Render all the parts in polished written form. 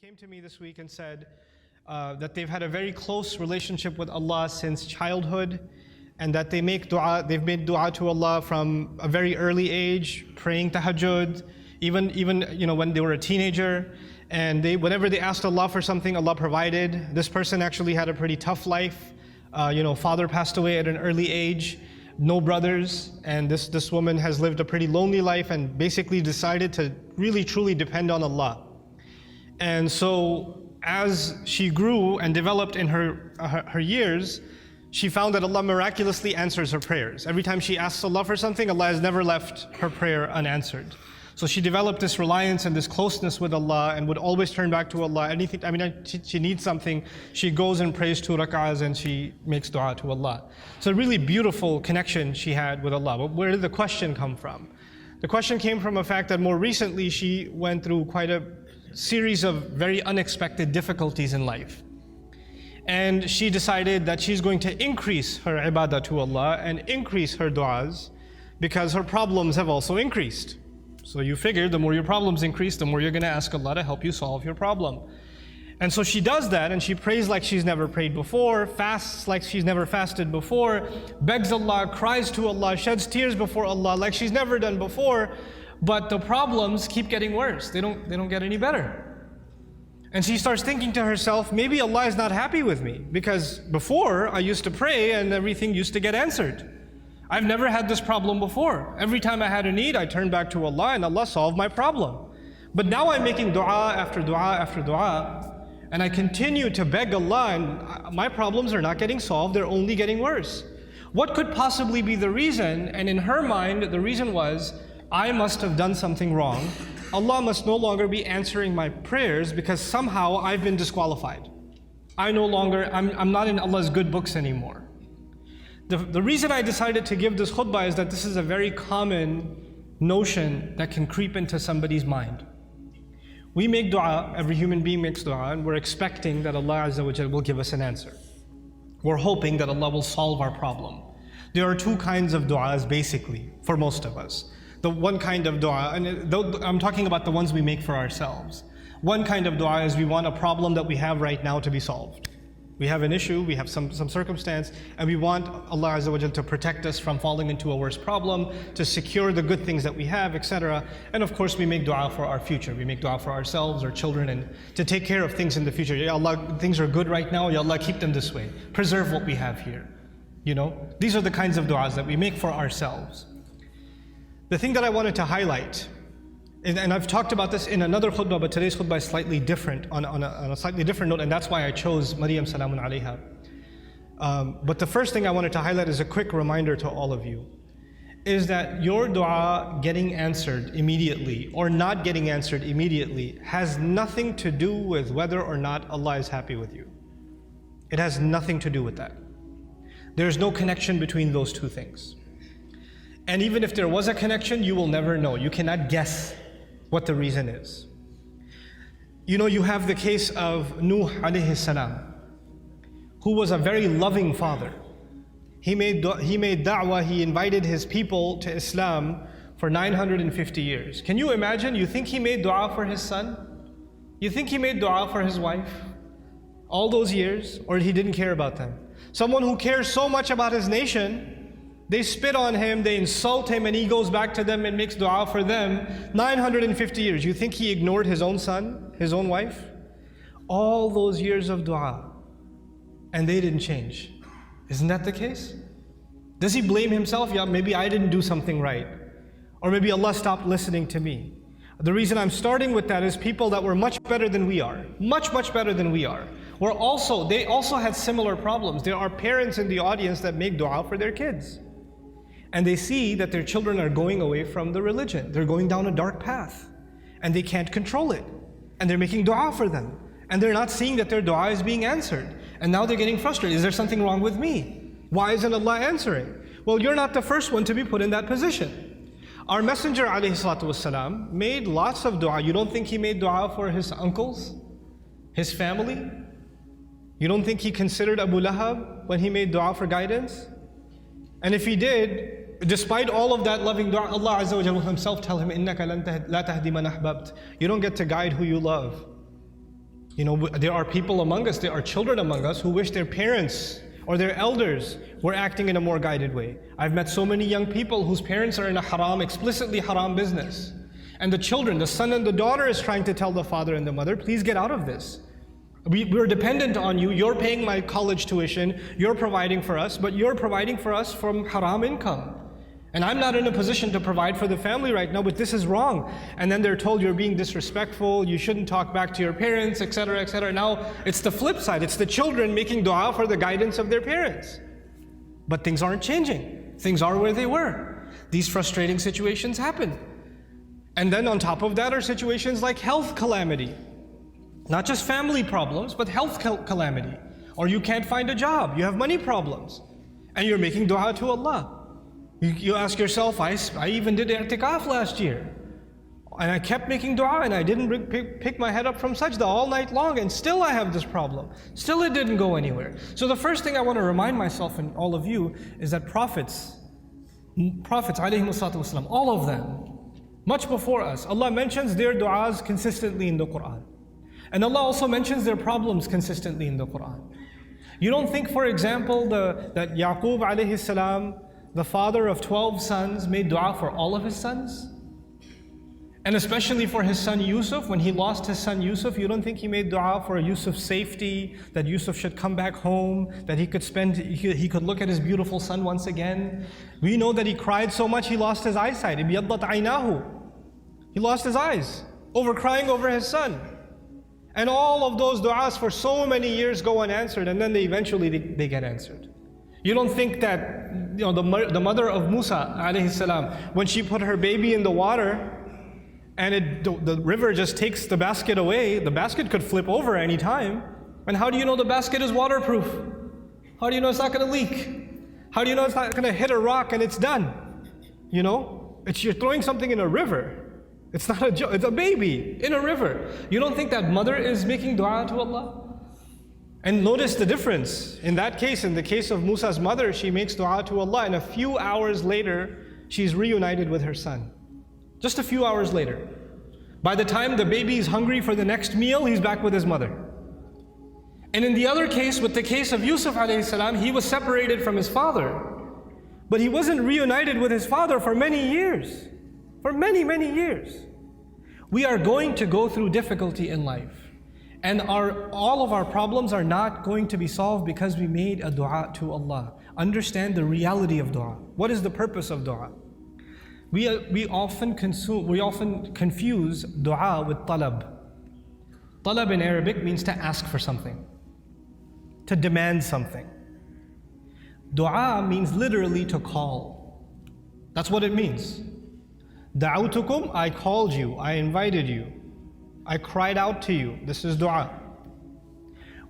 came to me this week and said that they've had a very close relationship with Allah since childhood, and that they make dua. They've made dua to Allah from a very early age, praying tahajjud, even when they were a teenager. And whenever they asked Allah for something, Allah provided. This person actually had a pretty tough life. Father passed away at an early age, no brothers, and this woman has lived a pretty lonely life and basically decided to really truly depend on Allah. And so as she grew and developed in her years, she found that Allah miraculously answers her prayers. Every time she asks Allah for something, Allah has never left her prayer unanswered. So she developed this reliance and this closeness with Allah and would always turn back to Allah. She needs something, she goes and prays 2 rak'ahs and she makes dua to Allah. So a really beautiful connection she had with Allah. But where did the question come from? The question came from a fact that more recently she went through quite a series of very unexpected difficulties in life. And she decided that she's going to increase her ibadah to Allah and increase her du'as because her problems have also increased. So you figure the more your problems increase, the more you're going to ask Allah to help you solve your problem. And so she does that, and she prays like she's never prayed before, fasts like she's never fasted before, begs Allah, cries to Allah, sheds tears before Allah like she's never done before. But the problems keep getting worse. They don't get any better. And she starts thinking to herself, maybe Allah is not happy with me, because before I used to pray and everything used to get answered. I've never had this problem before. Every time I had a need, I turned back to Allah and Allah solved my problem. But now I'm making dua after dua after dua, and I continue to beg Allah, and my problems are not getting solved, they're only getting worse. What could possibly be the reason? And in her mind, the reason was, I must have done something wrong. Allah must no longer be answering my prayers because somehow I've been disqualified. I'm not in Allah's good books anymore. The reason I decided to give this khutbah is that this is a very common notion that can creep into somebody's mind. We make dua, every human being makes dua, and we're expecting that Allah Azza wa Jal will give us an answer. We're hoping that Allah will solve our problem. There are two kinds of du'as basically, for most of us. The one kind of dua, and I'm talking about the ones we make for ourselves. One kind of dua is we want a problem that we have right now to be solved. We have an issue, we have some circumstance, and we want Allah Azza wa Jal to protect us from falling into a worse problem, to secure the good things that we have, etc. And of course we make dua for our future. We make dua for ourselves, our children, and to take care of things in the future. Ya Allah, things are good right now, Ya Allah, keep them this way. Preserve what we have here. These are the kinds of duas that we make for ourselves. The thing that I wanted to highlight, and I've talked about this in another khutbah, but today's khutbah is slightly different, on a slightly different note, and that's why I chose Maryam Salamun Alayha. But the first thing I wanted to highlight is a quick reminder to all of you, is that your dua getting answered immediately or not getting answered immediately has nothing to do with whether or not Allah is happy with you. It has nothing to do with that. There's no connection between those two things. And even if there was a connection, you will never know. You cannot guess what the reason is. You have the case of Nuh alayhi salam, who was a very loving father. He made da'wah, he invited his people to Islam for 950 years. Can you imagine? You think he made dua for his son? You think he made dua for his wife? All those years? Or he didn't care about them? Someone who cares so much about his nation, they spit on him, they insult him, and he goes back to them and makes dua for them 950 years. You think he ignored his own son, his own wife? All those years of dua, and they didn't change. Isn't that the case? Does he blame himself? Yeah, maybe I didn't do something right. Or maybe Allah stopped listening to me. The reason I'm starting with that is people that were much better than we are, much better than we are, they also had similar problems. There are parents in the audience that make dua for their kids. And they see that their children are going away from the religion. They're going down a dark path. And they can't control it. And they're making dua for them. And they're not seeing that their dua is being answered. And now they're getting frustrated. Is there something wrong with me? Why isn't Allah answering? Well, you're not the first one to be put in that position. Our Messenger ﷺ made lots of dua. You don't think he made dua for his uncles? His family? You don't think he considered Abu Lahab when he made dua for guidance? And if he did, despite all of that loving dua, Allah Azza wa Jalla himself tell him, إِنَّكَ لَا تَهْدِي مَنْ أَحْبَبْتَ. You don't get to guide who you love. There are people among us, there are children among us who wish their parents or their elders were acting in a more guided way. I've met so many young people whose parents are in a haram, explicitly haram business. And the children, the son and the daughter is trying to tell the father and the mother, please get out of this. We're dependent on you, you're paying my college tuition, you're providing for us, but you're providing for us from haram income. And I'm not in a position to provide for the family right now, but this is wrong. And then they're told you're being disrespectful, you shouldn't talk back to your parents, etc., etc. Now, it's the flip side. It's the children making dua for the guidance of their parents. But things aren't changing. Things are where they were. These frustrating situations happen. And then on top of that are situations like health calamity. Not just family problems, but health calamity. Or you can't find a job, you have money problems. And you're making dua to Allah. You ask yourself, I even did i'tikaf last year. And I kept making dua and I didn't pick my head up from sajda all night long, and still I have this problem. Still it didn't go anywhere. So the first thing I want to remind myself and all of you is that prophets ﷺ, all of them, much before us, Allah mentions their du'as consistently in the Quran. And Allah also mentions their problems consistently in the Quran. You don't think, for example, that Yaqub alayhi salam, the father of 12 sons, made dua for all of his sons? And especially for his son Yusuf, when he lost his son Yusuf, you don't think he made dua for Yusuf's safety, that Yusuf should come back home, that he could look at his beautiful son once again? We know that he cried so much he lost his eyesight. Ibiyaddat aynahu. He lost his eyes over crying over his son. And all of those du'as for so many years go unanswered, and then eventually they get answered. You don't think that the mother of Musa alayhi salam, when she put her baby in the water and the river just takes the basket away, the basket could flip over any time. And how do you know the basket is waterproof? How do you know it's not going to leak? How do you know it's not going to hit a rock and it's done? You're throwing something in a river. It's not a joke, it's a baby in a river. You don't think that mother is making dua to Allah? And notice the difference. In that case, in the case of Musa's mother, she makes dua to Allah, and a few hours later, she's reunited with her son. Just a few hours later. By the time the baby is hungry for the next meal, he's back with his mother. And in the other case, with the case of Yusuf alayhi salam, he was separated from his father. But he wasn't reunited with his father for many years. For many, many years. We are going to go through difficulty in life. And all of our problems are not going to be solved because we made a dua to Allah. Understand the reality of dua. What is the purpose of dua? We often confuse dua with talab. Talab in Arabic means to ask for something, to demand something. Dua means literally to call. That's what it means. Da'awtukum, I called you, I invited you, I cried out to you. This is dua.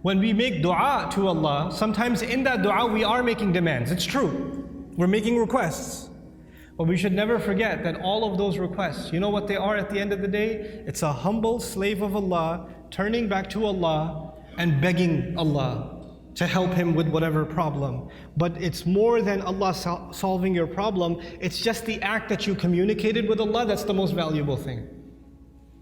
When we make dua to Allah, sometimes in that dua we are making demands. It's true. We're making requests. But we should never forget that all of those requests, you know what they are at the end of the day? It's a humble slave of Allah turning back to Allah and begging Allah to help him with whatever problem. But it's more than Allah solving your problem. It's just the act that you communicated with Allah that's the most valuable thing.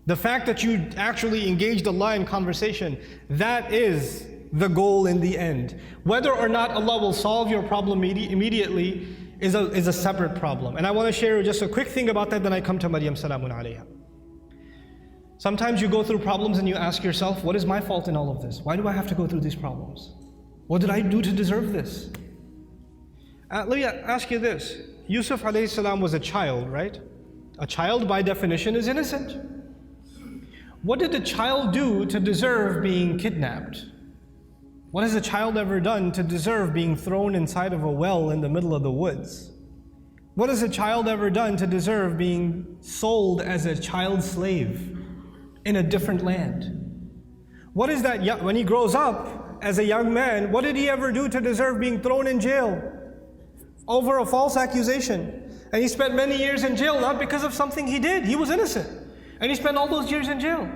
The fact that you actually engaged Allah in conversation, that is the goal in the end. Whether or not Allah will solve your problem immediately is a separate problem. And I want to share just a quick thing about that, then I come to Maryam salamun alayha. Sometimes you go through problems and you ask yourself, what is my fault in all of this? Why do I have to go through these problems? What did I do to deserve this? Let me ask you this. Yusuf alayhi salam was a child, right? A child by definition is innocent. What did a child do to deserve being kidnapped? What has a child ever done to deserve being thrown inside of a well in the middle of the woods? What has a child ever done to deserve being sold as a child slave in a different land? What is that when he grows up as a young man, what did he ever do to deserve being thrown in jail over a false accusation? And he spent many years in jail, not because of something he did. He was innocent. And he spent all those years in jail.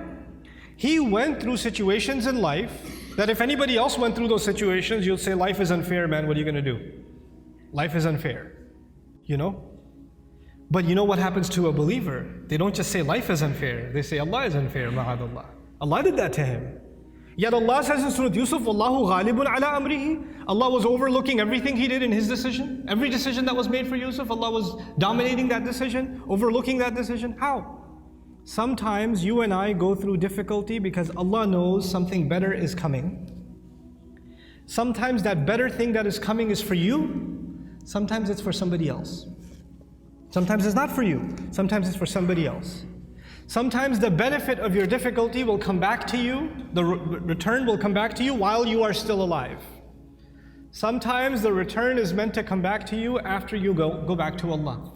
He went through situations in life that if anybody else went through those situations, you'll say, life is unfair, man, what are you going to do? Life is unfair, But you know what happens to a believer? They don't just say life is unfair, they say Allah is unfair, ma'adallah. Allah did that to him. Yet Allah says in Surah Yusuf, Wallahu ghalibun ala amrihi. Allah was overlooking everything he did in his decision. Every decision that was made for Yusuf, Allah was dominating that decision, overlooking that decision. How? Sometimes you and I go through difficulty because Allah knows something better is coming. Sometimes that better thing that is coming is for you. Sometimes it's for somebody else. Sometimes it's not for you. Sometimes it's for somebody else. Sometimes the benefit of your difficulty will come back to you, the return will come back to you while you are still alive. Sometimes the return is meant to come back to you after you go back to Allah.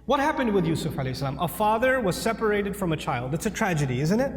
What happened with Yusuf alayhi salam? A father was separated from a child. It's a tragedy, isn't it?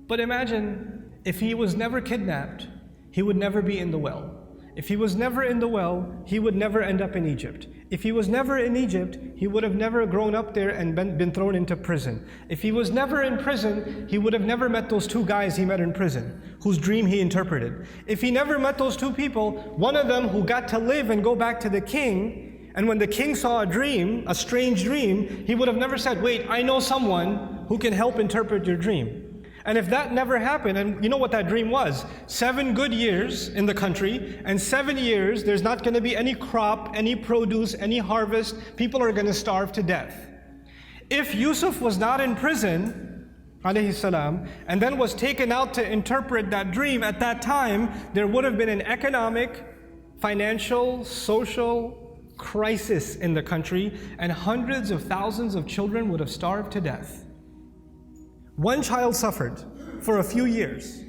But imagine if he was never kidnapped, he would never be in the well. If he was never in the well, he would never end up in Egypt. If he was never in Egypt, he would have never grown up there and been thrown into prison. If he was never in prison, he would have never met those two guys he met in prison, whose dream he interpreted. If he never met those two people, one of them who got to live and go back to the king, and when the king saw a dream, a strange dream, he would have never said, wait, I know someone who can help interpret your dream. And if that never happened, and you know what that dream was? 7 good years in the country, and 7 years there's not going to be any crop, any produce, any harvest. People are going to starve to death. If Yusuf was not in prison, alayhi salam, and then was taken out to interpret that dream at that time, there would have been an economic, financial, social crisis in the country, and hundreds of thousands of children would have starved to death. One child suffered for a few years,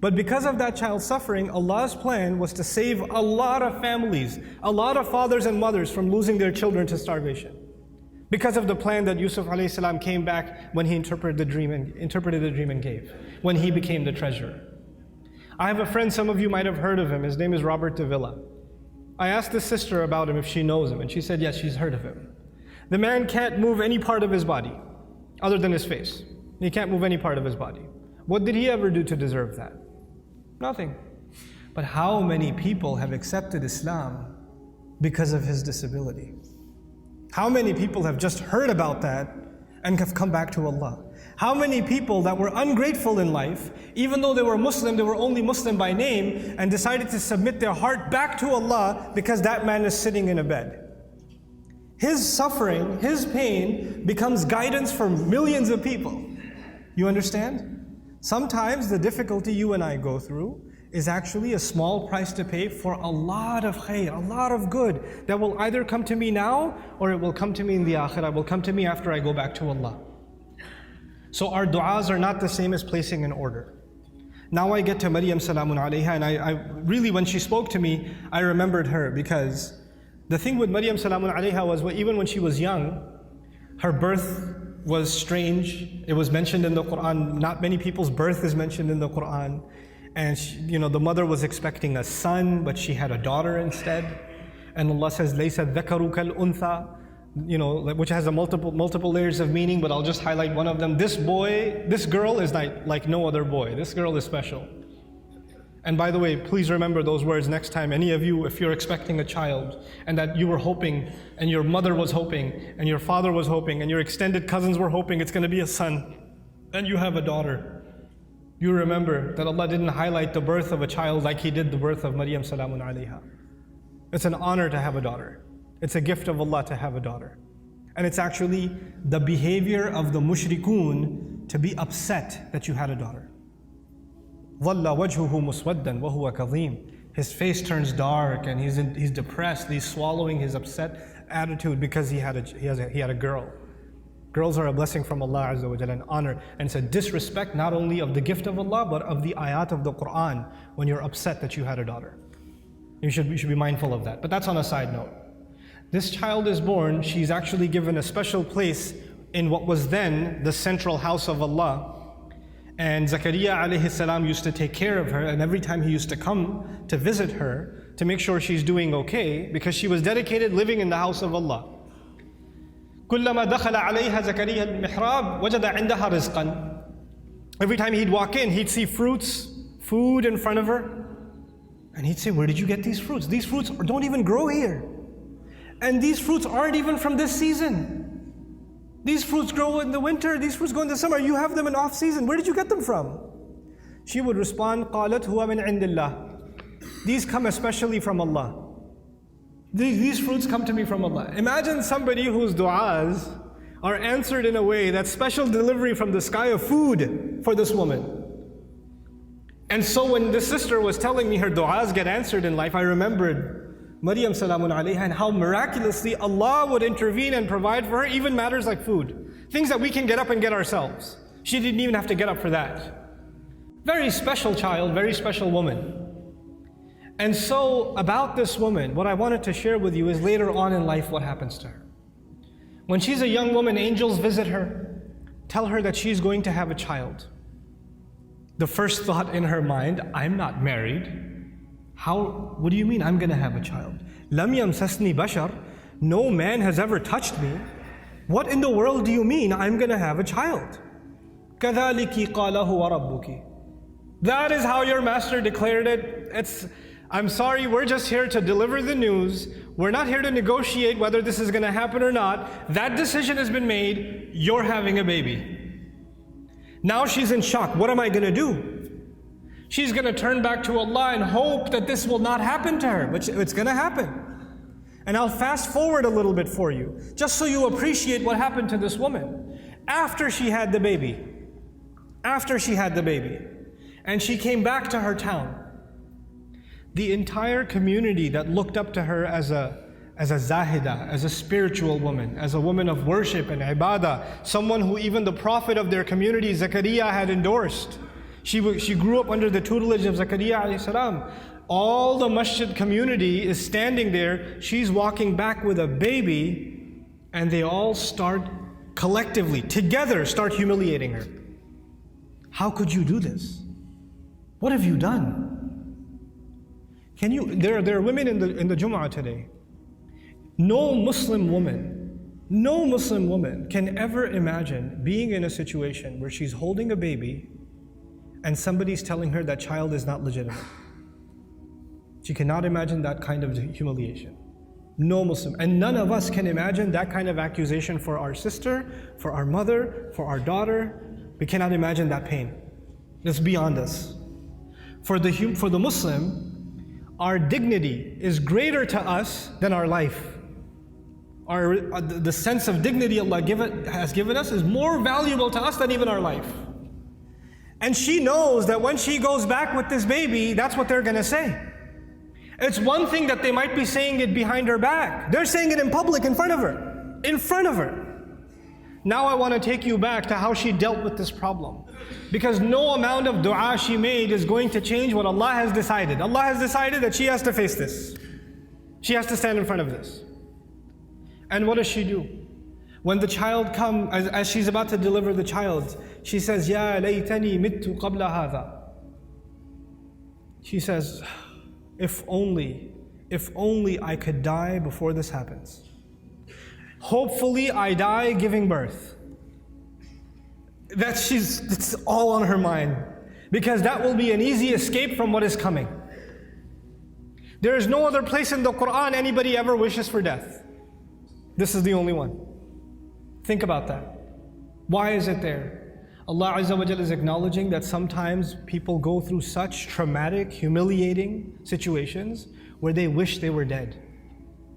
but because of that child suffering, Allah's plan was to save a lot of families, a lot of fathers and mothers from losing their children to starvation. Because of the plan that Yusuf alayhi salam came back when he interpreted the dream and gave, when he became the treasurer. I have a friend, some of you might have heard of him. His name is Robert de Villa. I asked his sister about him if she knows him, and she said yes, she's heard of him. The man can't move any part of his body other than his face. He can't move any part of his body. What did he ever do to deserve that? Nothing. But how many people have accepted Islam because of his disability? How many people have just heard about that and have come back to Allah? How many people that were ungrateful in life, even though they were Muslim, they were only Muslim by name, and decided to submit their heart back to Allah because that man is sitting in a bed. His suffering, his pain becomes guidance for millions of people. You understand? Sometimes the difficulty you and I go through is actually a small price to pay for a lot of khair, a lot of good that will either come to me now or it will come to me in the akhirah, will come to me after I go back to Allah. So our du'as are not the same as placing an order. Now I get to Maryam salamun alayha, and I really, when she spoke to me, I remembered her, because the thing with Maryam salamun alayha was even when she was young, her birth was strange. It was mentioned in the Quran. Not many people's birth is mentioned in the Quran. And she, the mother was expecting a son, but she had a daughter instead. And Allah says, "Laysa dhakaru kal untha," which has a multiple layers of meaning. But I'll just highlight one of them. This girl is like no other boy. This girl is special. And by the way, please remember those words next time. Any of you, if you're expecting a child and that you were hoping, and your mother was hoping, and your father was hoping, and your extended cousins were hoping it's going to be a son, and you have a daughter, you remember that Allah didn't highlight the birth of a child like He did the birth of Maryam salamun alayha. It's an honor to have a daughter. It's a gift of Allah to have a daughter. And it's actually the behavior of the mushrikun to be upset that you had a daughter. ظَلَّ وَجْهُهُ مُسْوَدًّا وَهُوَ كَظِيمٌ. His face turns dark and he's depressed. He's swallowing his upset attitude because he had a girl. Girls are a blessing from Allah Azza wa Jalla, an honor. And it's a disrespect not only of the gift of Allah, but of the ayat of the Quran when you're upset that you had a daughter. You should be mindful of that. But that's on a side note. This child is born. She's actually given a special place in what was then the central house of Allah. And Zakaria alayhi salam used to take care of her, and every time he used to come to visit her to make sure she's doing okay, because she was dedicated living in the house of Allah. كُلَّمَا دَخَلَ عَلَيْهَا زَكَرِيَّا الْمِحْرَابِ وَجَدَ عِنْدَهَا رِزْقًا. Every time he'd walk in, he'd see fruits, food in front of her, and he'd say, "Where did you get these fruits? These fruits don't even grow here. And these fruits aren't even from this season. These fruits grow in the winter, these fruits go in the summer. You have them in off season. Where did you get them from?" she would respond, قالت هو من عند الله. These come especially from Allah. These fruits come to me from Allah. Imagine somebody whose du'as are answered in a way that's special delivery from the sky of food for this woman. And so when this sister was telling me her du'as get answered in life, I remembered Maryam salamun alayha and how miraculously Allah would intervene and provide for her even matters like food. Things that we can get up and get ourselves. She didn't even have to get up for that. Very special child, very special woman. And so about this woman, what I wanted to share with you is later on in life what happens to her. When she's a young woman, angels visit her, tell her that she's going to have a child. The first thought in her mind, I'm not married. What do you mean I'm going to have a child? Lam yamsasni bashar, no man has ever touched me. What in the world do you mean I'm going to have a child? كَذَلِكِ قَالَ هُوَ رَبُّكِ. That is how your master declared it. I'm sorry, we're just here to deliver the news. We're not here to negotiate whether this is going to happen or not. That decision has been made. You're having a baby. Now she's in shock. What am I going to do? She's going to turn back to Allah and hope that this will not happen to her. But it's going to happen. And I'll fast forward a little bit for you, just so you appreciate what happened to this woman. After she had the baby, and she came back to her town, the entire community that looked up to her as a zahida, as a spiritual woman, as a woman of worship and ibadah, someone who even the prophet of their community, Zakaria, had endorsed. She grew up under the tutelage of Zakaria alayhi salam. All the masjid community is standing there. She's walking back with a baby, and they all start collectively, together, start humiliating her. How could you do this? What have you done? There are women in the Jum'ah today. No Muslim woman can ever imagine being in a situation where she's holding a baby and somebody's telling her that child is not legitimate. She cannot imagine that kind of humiliation. No Muslim. And none of us can imagine that kind of accusation for our sister, for our mother, for our daughter. We cannot imagine that pain. It's beyond us. For the Muslim, our dignity is greater to us than our life. The sense of dignity Allah has given us is more valuable to us than even our life. And she knows that when she goes back with this baby, that's what they're going to say. It's one thing that they might be saying it behind her back. They're saying it in public in front of her. In front of her. Now I want to take you back to how she dealt with this problem. Because no amount of dua she made is going to change what Allah has decided. Allah has decided that she has to face this. She has to stand in front of this. And what does she do? When the child comes, as she's about to deliver the child, she says, Ya laytani mittu qabla hadha. She says, if only I could die before this happens. Hopefully I die giving birth. It's all on her mind. Because that will be an easy escape from what is coming. There is no other place in the Quran anybody ever wishes for death. This is the only one. Think about that. Why is it there? Allah Azza wa Jalla is acknowledging that sometimes people go through such traumatic, humiliating situations where they wish they were dead.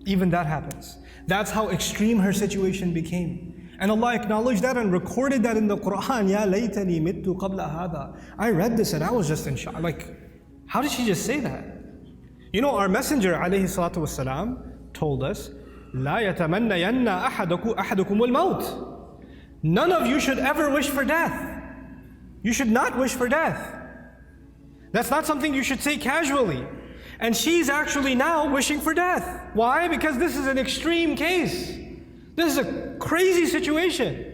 Even that happens. That's how extreme her situation became. And Allah acknowledged that and recorded that in the Quran. Ya laytani mittu qabla hadha. I read this and I was just in shock. Like, how did she just say that? You know, our Messenger alayhi salatu wasalam told us, La yatamannayanna ahadukum al-maut. None of you should ever wish for death. You should not wish for death. That's not something you should say casually. And she's actually now wishing for death. Why? Because this is an extreme case. This is a crazy situation.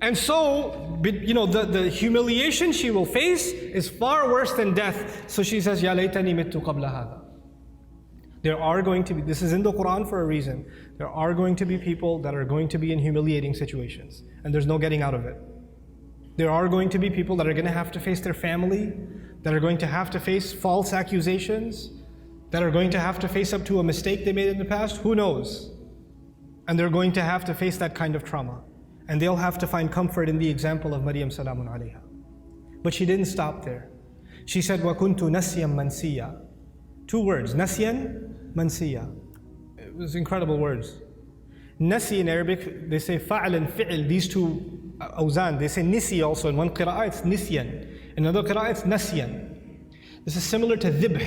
And so, the humiliation she will face is far worse than death. So she says, Ya laytani mittu qabla hadha. There are going to be, this is in the Quran for a reason, there are going to be people that are going to be in humiliating situations. And there's no getting out of it. There are going to be people that are going to have to face their family, that are going to have to face false accusations, that are going to have to face up to a mistake they made in the past. Who knows? And they're going to have to face that kind of trauma. And they'll have to find comfort in the example of Maryam salamun alayha. But she didn't stop there. She said, وَكُنْتُ نَسْيًا مَنْسِيًّا. 2 words, نَسْيًا مَنْسِيًّا. It was incredible words. Nasi in Arabic, they say fa'al and fi'il, these 2 awzan. They say nisi also. In one qira'ah it's nisyan. In another qira'ah it's nasyan. This is similar to dhibh.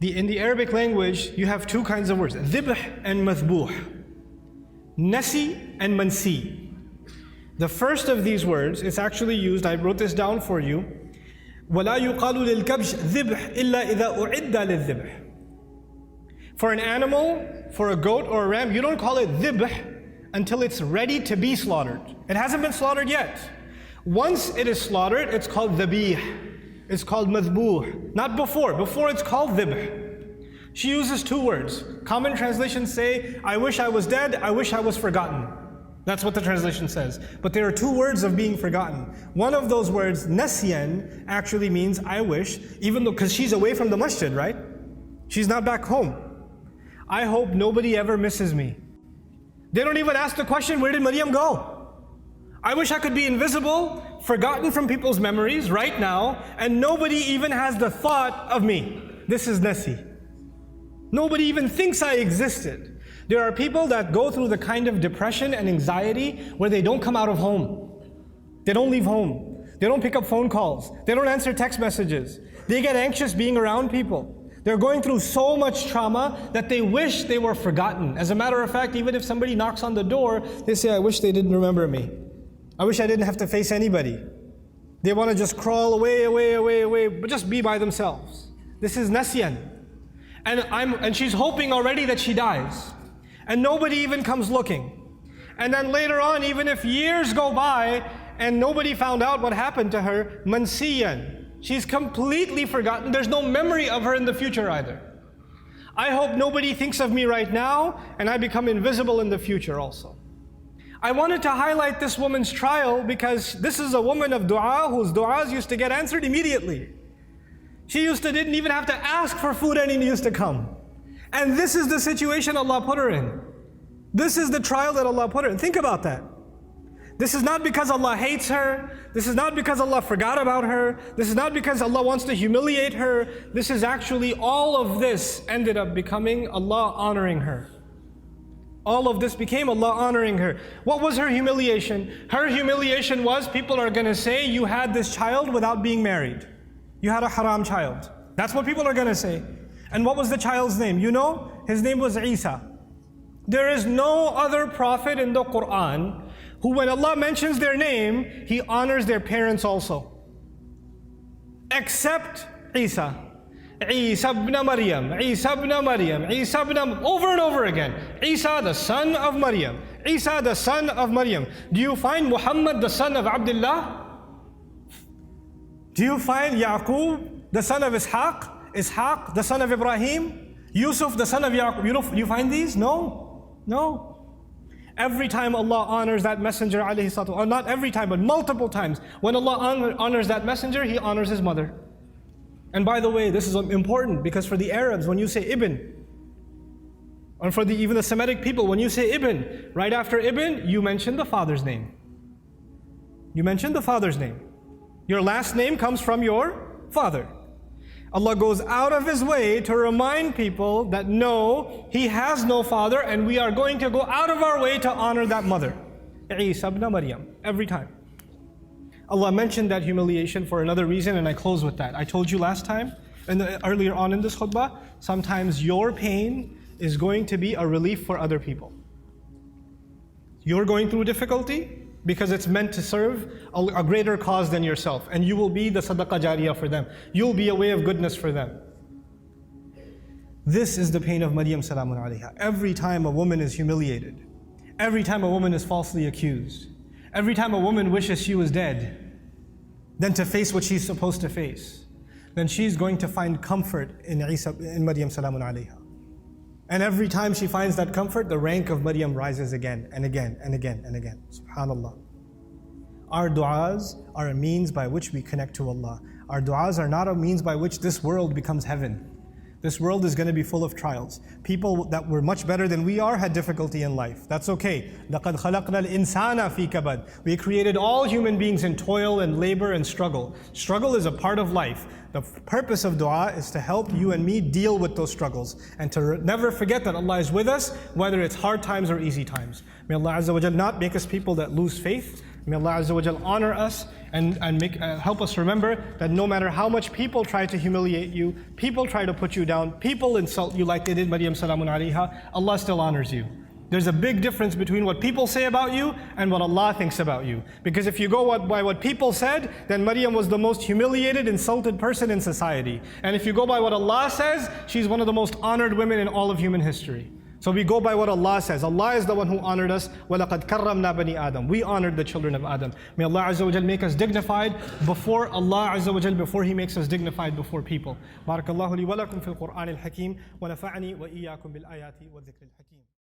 In the Arabic language, you have 2 kinds of words, dhibh and mathbuh. Nasi and mansi. The first of these words is actually used, I wrote this down for you, وَلَا يُقَالُ لِلْكَبْشِ ذِبْحِ إِلَّا إِذَا أُعِدَّ لِلذِّبْحِ. For an animal, for a goat or a ram, you don't call it dhibh until it's ready to be slaughtered. It hasn't been slaughtered yet. Once it is slaughtered, it's called dhabih. It's called madhbuh. Not before. Before it's called dhibh. She uses 2 words. Common translations say, I wish I was dead, I wish I was forgotten. That's what the translation says. But there are 2 words of being forgotten. One of those words, nasyan, actually means I wish, even though, because she's away from the masjid, right? She's not back home. I hope nobody ever misses me. They don't even ask the question, where did Maryam go? I wish I could be invisible, forgotten from people's memories right now, and nobody even has the thought of me. This is nasi. Nobody even thinks I existed. There are people that go through the kind of depression and anxiety where they don't come out of home. They don't leave home. They don't pick up phone calls. They don't answer text messages. They get anxious being around people. They're going through so much trauma that they wish they were forgotten. As a matter of fact, even if somebody knocks on the door, they say, I wish they didn't remember me. I wish I didn't have to face anybody. They want to just crawl away, but just be by themselves. This is nasyan. And she's hoping already that she dies. And nobody even comes looking. And then later on, even if years go by and nobody found out what happened to her, mansiyan. She's completely forgotten. There's no memory of her in the future either. I hope nobody thinks of me right now and I become invisible in the future also. I wanted to highlight this woman's trial because this is a woman of dua whose duas used to get answered immediately. She didn't even have to ask for food and it used to come. And this is the situation Allah put her in. This is the trial that Allah put her in. Think about that. This is not because Allah hates her. This is not because Allah forgot about her. This is not because Allah wants to humiliate her. This is actually, all of this ended up becoming Allah honoring her. All of this became Allah honoring her. What was her humiliation? Her humiliation was, people are going to say, you had this child without being married. You had a haram child. That's what people are going to say. And what was the child's name? You know? His name was Isa. There is no other prophet in the Quran who, when Allah mentions their name, He honors their parents also. Except Isa. Isa ibn Maryam, Isa ibn Maryam, Isa ibn, over and over again. Isa the son of Maryam, Isa the son of Maryam. Do you find Muhammad the son of Abdullah? Do you find Yaqub the son of Ishaq? Ishaq the son of Ibrahim? Yusuf the son of Yaqub? You find these? No. Every time Allah honors that messenger, alayhi salatu, or not every time, but multiple times, when Allah honors that messenger, He honors his mother. And by the way, this is important because for the Arabs, when you say Ibn, or for even the Semitic people, when you say Ibn, right after Ibn, you mention the father's name. You mention the father's name. Your last name comes from your father. Allah goes out of His way to remind people that no, He has no father, and we are going to go out of our way to honor that mother. Isa ibn Maryam, every time. Allah mentioned that humiliation for another reason, and I close with that. I told you last time, and earlier on in this khutbah, sometimes your pain is going to be a relief for other people. You're going through difficulty because it's meant to serve a greater cause than yourself, and you will be the sadaqah jariyah for them. You'll be a way of goodness for them. This is the pain of Maryam salamun alayha. Every time a woman is humiliated, every time a woman is falsely accused, every time a woman wishes she was dead, then to face what she's supposed to face, then she's going to find comfort in Maryam salamun alayha. And every time she finds that comfort, the rank of Maryam rises again and again and again and again. SubhanAllah. Our du'as are a means by which we connect to Allah. Our du'as are not a means by which this world becomes heaven. This world is going to be full of trials. People that were much better than we are had difficulty in life. That's okay. لَقَدْ خَلَقْنَا الْإِنسَانَ فِي كَبَدٍ. We created all human beings in toil and labor and struggle. Struggle is a part of life. The purpose of dua is to help you and me deal with those struggles and to never forget that Allah is with us, whether it's hard times or easy times. May Allah Azza wa Jal not make us people that lose faith. May Allah Azza wa Jal honor us and help us remember that no matter how much people try to humiliate you, people try to put you down, people insult you like they did Maryam salamun alayha, Allah still honors you. There's a big difference between what people say about you and what Allah thinks about you. Because if you go by what people said, then Maryam was the most humiliated, insulted person in society. And if you go by what Allah says, she's one of the most honored women in all of human history. So we go by what Allah says. Allah is the one who honored us. وَلَقَدْ كَرَّمْنَا بَنِي آدَمَ. We honored the children of Adam. May Allah Azza wa Jal make us dignified before Allah Azza wa Jal, before He makes us dignified before people. بارك الله لي ولكم في القرآن الحكيم ونفعني وإياكم بالآيات والذكر الحكيم.